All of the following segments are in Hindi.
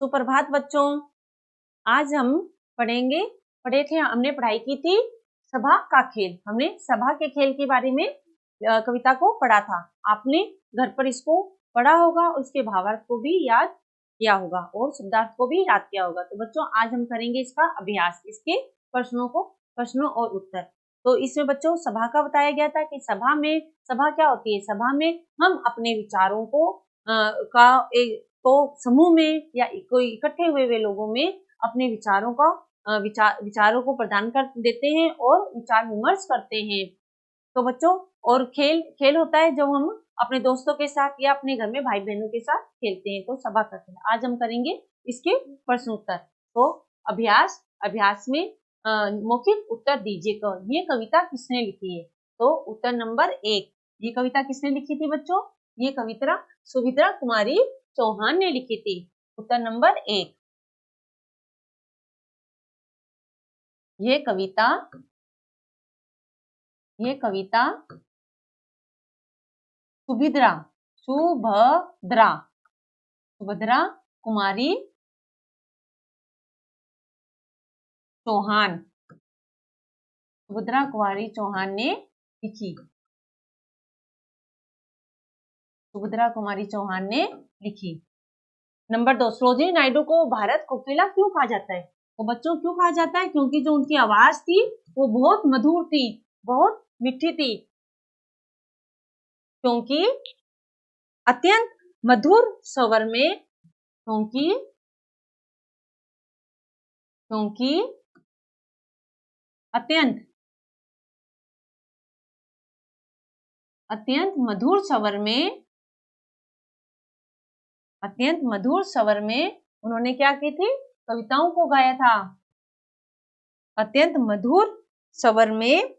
सुप्रभात बच्चों। आज हम हमने पढ़ाई की थी सभा का खेल। हमने सभा के खेल के बारे में कविता को पढ़ा था। आपने घर पर इसको पढ़ा होगा, उसके भावार्थ को भी याद किया होगा और शब्दार्थ को भी याद किया होगा। तो बच्चों आज हम करेंगे इसका अभ्यास, इसके प्रश्नों और उत्तर। तो इसमें बच्चों सभा का बताया गया था कि सभा क्या होती है। सभा में हम अपने विचारों को समूह में या कोई इकट्ठे हुए लोगों में अपने विचारों को प्रदान कर देते हैं और विचार विमर्श करते हैं। तो बच्चों और खेल होता है जब हम अपने दोस्तों के साथ या अपने घर में भाई बहनों के साथ खेलते हैं, तो सभा का खेल। आज हम करेंगे इसके प्रश्न उत्तर। तो अभ्यास में मौखिक उत्तर दीजिए। ये कविता किसने लिखी है? तो उत्तर नंबर 1, ये कविता किसने लिखी थी बच्चों? ये कविता सुभद्रा कुमारी चौहान ने लिखी थी। उत्तर नंबर 1। ये कविता सुभद्रा कुमारी चौहान ने लिखी। नंबर 2, सरोजिनी नायडू को भारत कोकिला क्यों कहा जाता है? तो बच्चों क्यों कहा जाता है? क्योंकि जो उनकी आवाज थी वो बहुत मधुर थी, बहुत मीठी थी। क्योंकि अत्यंत मधुर स्वर में अत्यंत मधुर स्वर में उन्होंने क्या की थी? कविताओं को गाया था। अत्यंत मधुर स्वर में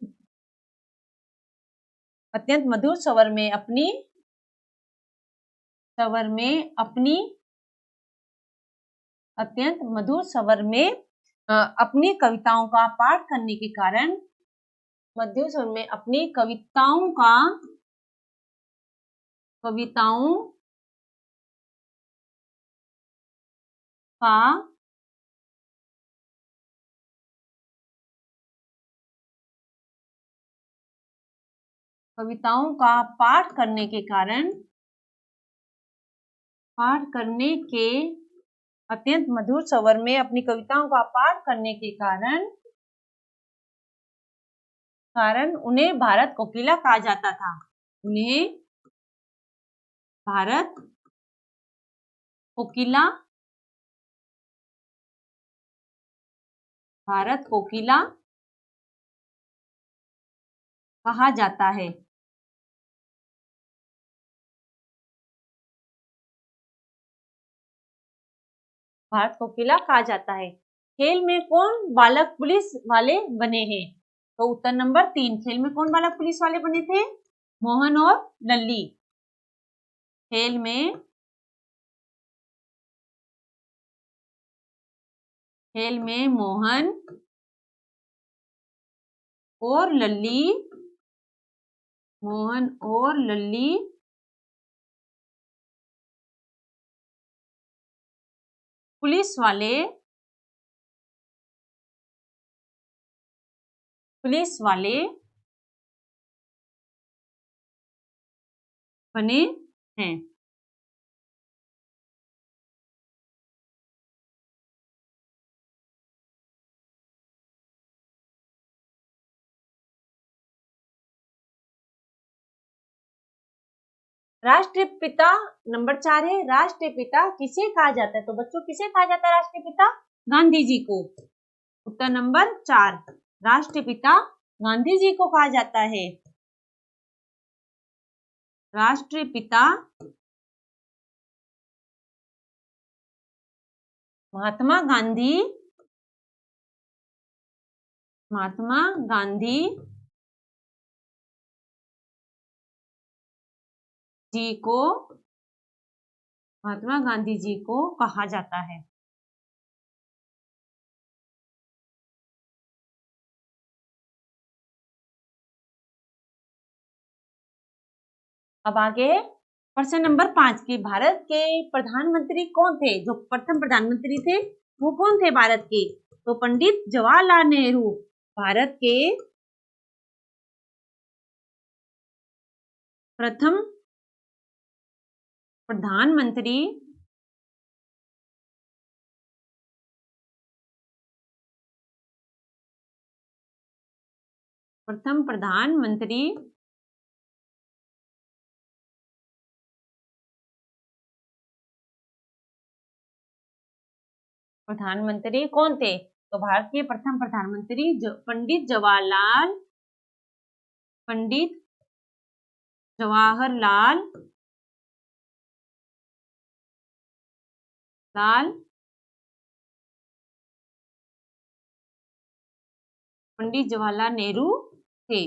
अपनी कविताओं का पाठ करने के कारण कविताओं का पाठ करने के अत्यंत मधुर स्वर में अपनी कविताओं का पाठ करने के कारण उन्हें भारत कोकिला कहा जाता था। उन्हें भारत कोकिला कहा जाता है। भारत कोकिला कहा जाता है। खेल में कौन बालक पुलिस वाले बने हैं? तो उत्तर नंबर 3, खेल में कौन बालक पुलिस वाले बने थे? मोहन और लल्ली। खेल में मोहन और लल्ली पुलिस वाले बने हैं। राष्ट्रपिता नंबर 4 है, राष्ट्रपिता किसे कहा जाता है? तो बच्चों किसे कहा जाता है राष्ट्रपिता? गांधी जी को। उत्तर नंबर 4, राष्ट्रपिता गांधी जी को कहा जाता है। राष्ट्रपिता महात्मा गांधी जी को कहा जाता है। अब आगे प्रश्न नंबर 5 की, भारत के प्रधानमंत्री कौन थे? जो प्रथम प्रधानमंत्री थे वो कौन थे भारत के? तो पंडित जवाहरलाल नेहरू भारत के प्रथम प्रधानमंत्री प्रथम प्रधानमंत्री प्रधानमंत्री कौन थे? तो भारत के प्रथम प्रधानमंत्री पंडित जवाहरलाल नेहरू थे।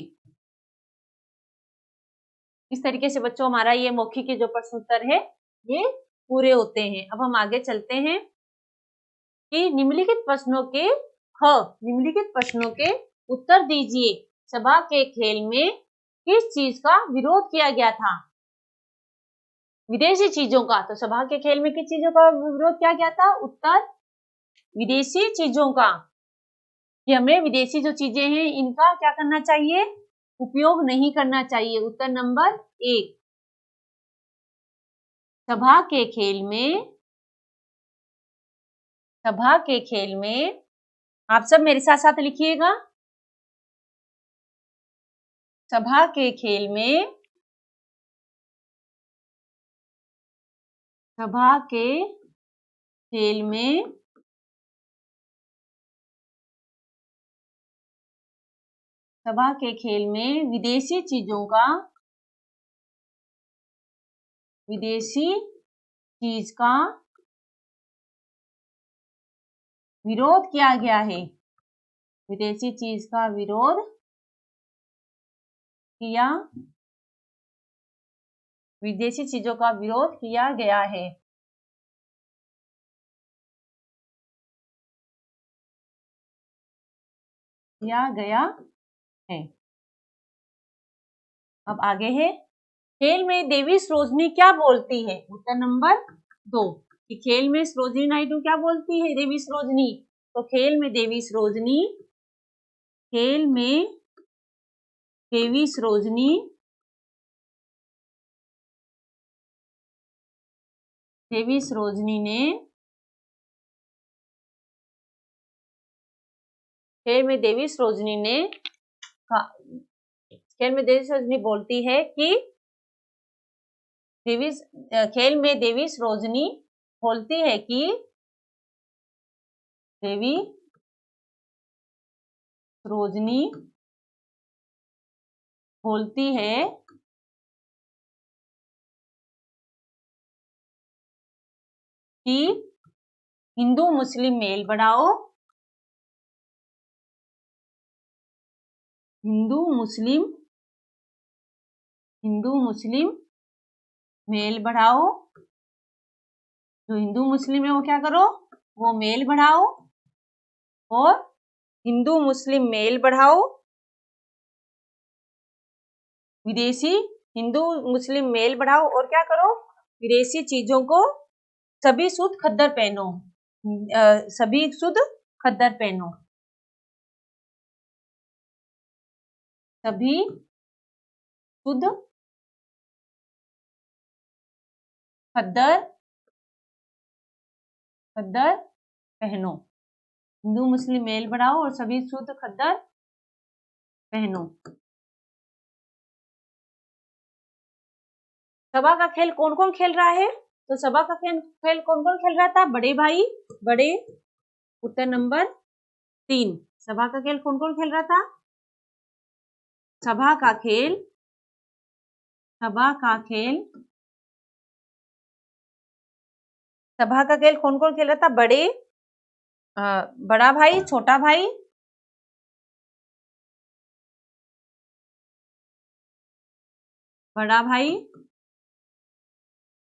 इस तरीके से बच्चों हमारा ये मौखिक के जो प्रश्न उत्तर है ये पूरे होते हैं। अब हम आगे चलते हैं कि निम्नलिखित प्रश्नों के उत्तर दीजिए। सभा के खेल में किस चीज का विरोध किया गया था? विदेशी चीजों का। तो सभा के खेल में किस चीजों का विरोध किया गया था? उत्तर विदेशी चीजों का, कि हमें विदेशी जो चीजें हैं इनका क्या करना चाहिए? उपयोग नहीं करना चाहिए। उत्तर नंबर 1। सभा के खेल में आप सब मेरे साथ साथ लिखिएगा। सभा के खेल में विदेशी चीज का विरोध किया गया है। विदेशी चीज का विरोध किया विदेशी चीजों का विरोध किया गया है। अब आगे है, खेल में देवी सरोजनी क्या बोलती है? उत्तर नंबर 2 कि खेल में सरोजनी नायडू क्या बोलती है? देवी सरोजनी। तो खेल में देवी सरोजनी ने बोलती है कि खेल में देवी सरोजनी बोलती है कि देवी सरोजनी बोलती है कि हिंदू मुस्लिम मेल बढ़ाओ, हिंदू मुस्लिम मेल बढ़ाओ। जो हिंदू मुस्लिम है वो क्या करो? वो मेल बढ़ाओ, और हिंदू मुस्लिम मेल बढ़ाओ। हिंदू मुस्लिम मेल बढ़ाओ और क्या करो? विदेशी चीजों को सभी शुद्ध खद्दर पहनो। सभी शुद्ध खद्दर पहनो। सभी शुद्ध खद्दर पहनो। हिंदू मुस्लिम मेल बढ़ाओ और सभी शुद्ध खद्दर पहनो। सभा का खेल कौन कौन खेल रहा है? तो सभा का खेल कौन कौन खेल रहा था? बड़े भाई बड़े। उत्तर नंबर 3। सभा का खेल कौन कौन खेल रहा था? सभा का खेल कौन कौन खेल रहा था? बड़ा भाई, छोटा भाई, बड़ा भाई,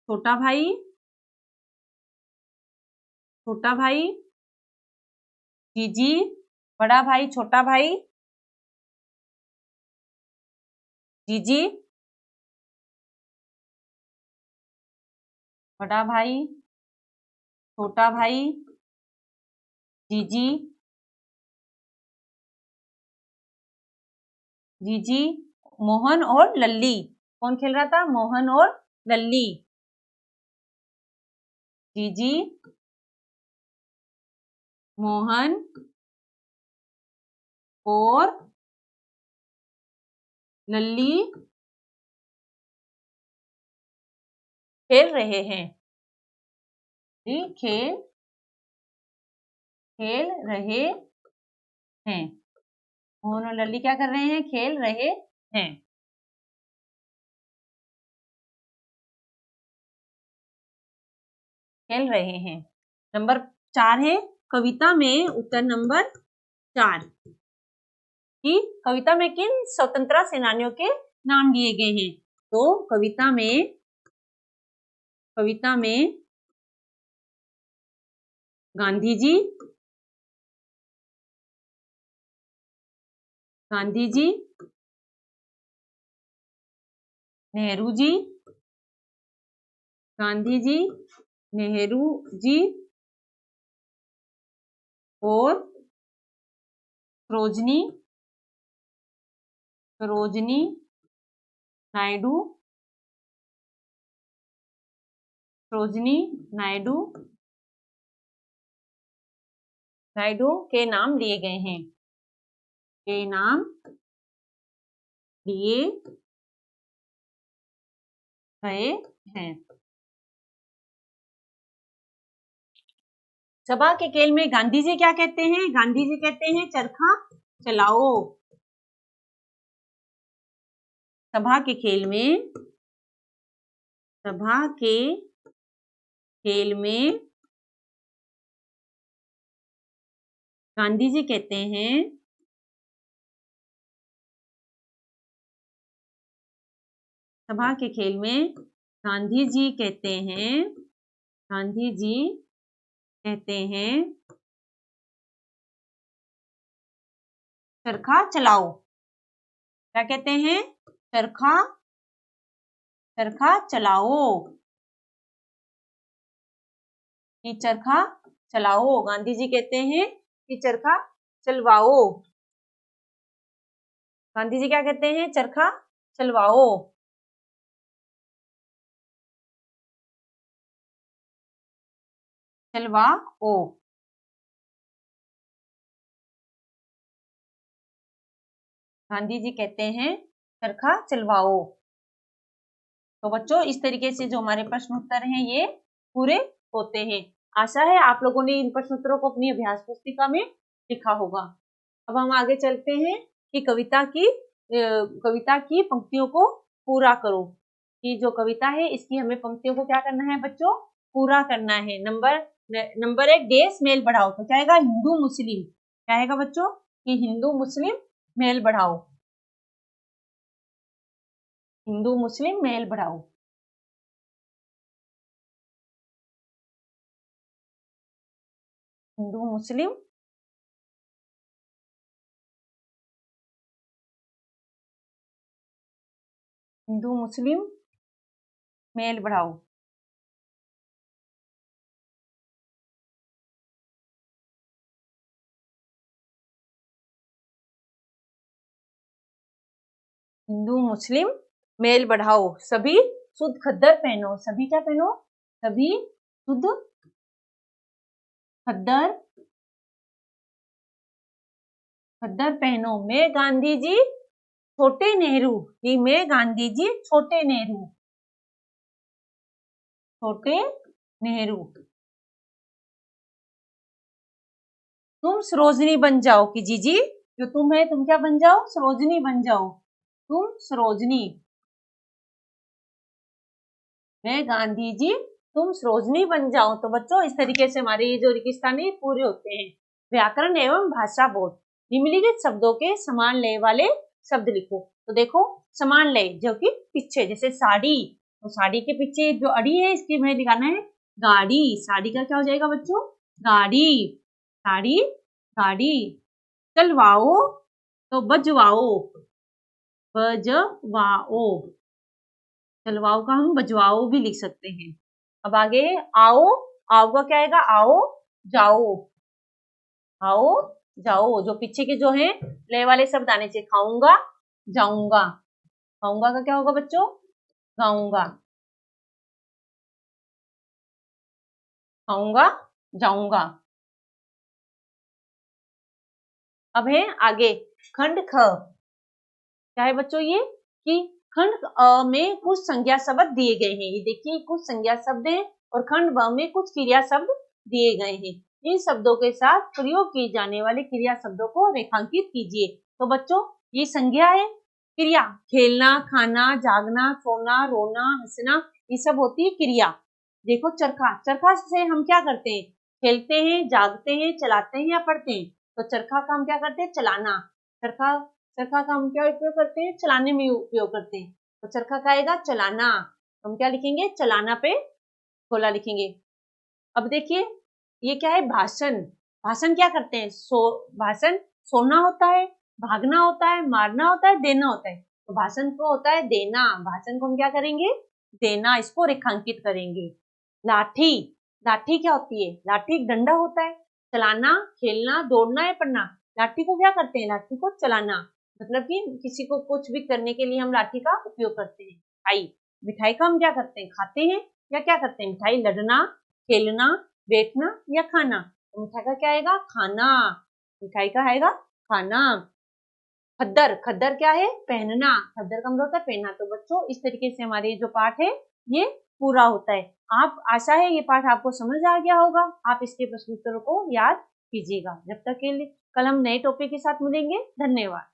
छोटा भाई, जीजी, बड़ा भाई, छोटा भाई, जीजी, बड़ा भाई, छोटा भाई, जीजी, जीजी, मोहन और लल्ली। कौन खेल रहा था? मोहन और लल्ली। जीजी, मोहन और लल्ली खेल रहे हैं। खेल रहे हैं। मोहन और लल्ली क्या कर रहे हैं? खेल रहे हैं। खेल रहे हैं। नंबर 4 है कविता में उत्तर नंबर 4 कि कविता में किन स्वतंत्रता सेनानियों के नाम दिए गए हैं। तो कविता में गांधी जी, नेहरू जी, नेहरू जी और सरोजनी नायडू, के नाम लिए गए हैं। सभा के खेल में गांधी जी क्या कहते हैं? गांधी जी कहते हैं चरखा चलाओ। सभा के खेल में गांधी जी कहते हैं सभा के खेल में गांधी जी कहते हैं चरखा चलाओ। क्या कहते हैं? चरखा चलाओ। कि चरखा चलाओ। गांधी जी कहते हैं कि चरखा चलवाओ। गांधी जी क्या कहते हैं? चरखा चलवाओ। चलवाओ। गांधी जी कहते हैं चरखा चलवाओ। तो बच्चों इस तरीके से जो हमारे प्रश्न उत्तर हैं ये पूरे होते हैं। आशा है आप लोगों ने इन प्रश्न उत्तरों को अपनी अभ्यास पुस्तिका में लिखा होगा। अब हम आगे चलते हैं कि कविता की पंक्तियों को पूरा करो। कि जो कविता है इसकी हमें पंक्तियों को क्या करना है बच्चों? पूरा करना है। नंबर 1 देश मेल बढ़ाओ। तो क्या आएगा? हिंदू मुस्लिम। क्या आएगा बच्चों? कि हिंदू मुस्लिम मेल बढ़ाओ। हिंदू मुस्लिम मेल बढ़ाओ। हिंदू मुस्लिम मेल बढ़ाओ। हिंदू मुस्लिम मेल बढ़ाओ। सभी शुद्ध खद्दर पहनो। सभी क्या पहनो? सभी शुद्ध खद्दर पहनो। मैं गांधी जी छोटे नेहरू। मैं गांधी जी छोटे नेहरू। तुम सरोजनी बन जाओ। कि जीजी जो तुम है तुम क्या बन जाओ? सरोजनी बन जाओ। तुम सरोजनी। मैं गांधी जी तुम सरोजनी बन जाओ। तो बच्चों इस तरीके से हमारे ये जो रेगिस्तान है पूरे होते हैं। व्याकरण एवं भाषा बोध। निम्नलिखित शब्दों के समान लय वाले शब्द लिखो। तो देखो समान लय जो कि पीछे जैसे साड़ी। तो साड़ी के पीछे जो अड़ी है इसकी हमें लिखाना है गाड़ी। साड़ी का क्या हो जाएगा बच्चों? गाड़ी। साड़ी गाड़ी। चलवाओ तो बजवाओ। चलवाओ का हम बजवाओ भी लिख सकते हैं। अब आगे है आओ, आओ का क्या आएगा, आओ जाओ, आओ जाओ, जो पीछे के जो है ले वाले शब्द आने चाहिए, खाऊंगा जाऊंगा, खाऊंगा का क्या होगा बच्चों, गाऊंगा, खाऊंगा जाऊंगा। अब है आगे खंड ख, क्या है बच्चों ये, कि खंड अ में कुछ संज्ञा शब्द दिए गए हैं, ये देखिए कुछ संज्ञा शब्द हैं और खंड ब में कुछ क्रिया शब्द दिए गए हैं। इन शब्दों के साथ प्रयोग किए जाने वाले क्रिया शब्दों को रेखांकित कीजिए। तो बच्चों ये संज्ञा है, क्रिया खेलना, खाना, जागना, सोना, रोना, हंसना, ये सब होती है क्रिया। देखो चरखा, चरखा से हम क्या करते हैं, खेलते हैं, जागते हैं, चलाते हैं या पढ़ते हैं। तो चरखा का हम क्या करते हैं, चलाना। चरखा, चरखा का हम क्या उपयोग करते हैं, चलाने में उपयोग करते हैं। तो चरखा का आएगा चलाना, हम क्या लिखेंगे, चलाना पे खोला लिखेंगे। अब देखिए ये क्या है, भाषण, भाषण क्या करते हैं, भाषण सोना होता है, भागना होता है, मारना होता है, देना होता है। तो भाषण को होता है देना, भाषण को हम क्या करेंगे, देना, इसको रेखांकित करेंगे। लाठी, लाठी क्या होती है, लाठी एक डंडा होता है। चलाना, खेलना, दौड़ना या पढ़ना, लाठी को क्या करते हैं, लाठी को चलाना, मतलब कि किसी को कुछ भी करने के लिए हम लाठी का उपयोग करते हैं। मिठाई, मिठाई का हम क्या करते हैं, खाते हैं या क्या करते हैं, मिठाई लड़ना, खेलना, बैठना या खाना। तो मिठाई का क्या आएगा, खाना, मिठाई का आएगा खाना। खद्दर, खद्दर क्या है, पहनना, खद्दर का मतलब होता है पहनना। तो बच्चों इस तरीके से हमारे जो पाठ है ये पूरा होता है। आप, आशा है ये पाठ आपको समझ आ गया होगा, आप इसके प्रश्नोत्तरों को याद कीजिएगा। जब तक के लिए कल हम नए टॉपिक के साथ मिलेंगे, धन्यवाद।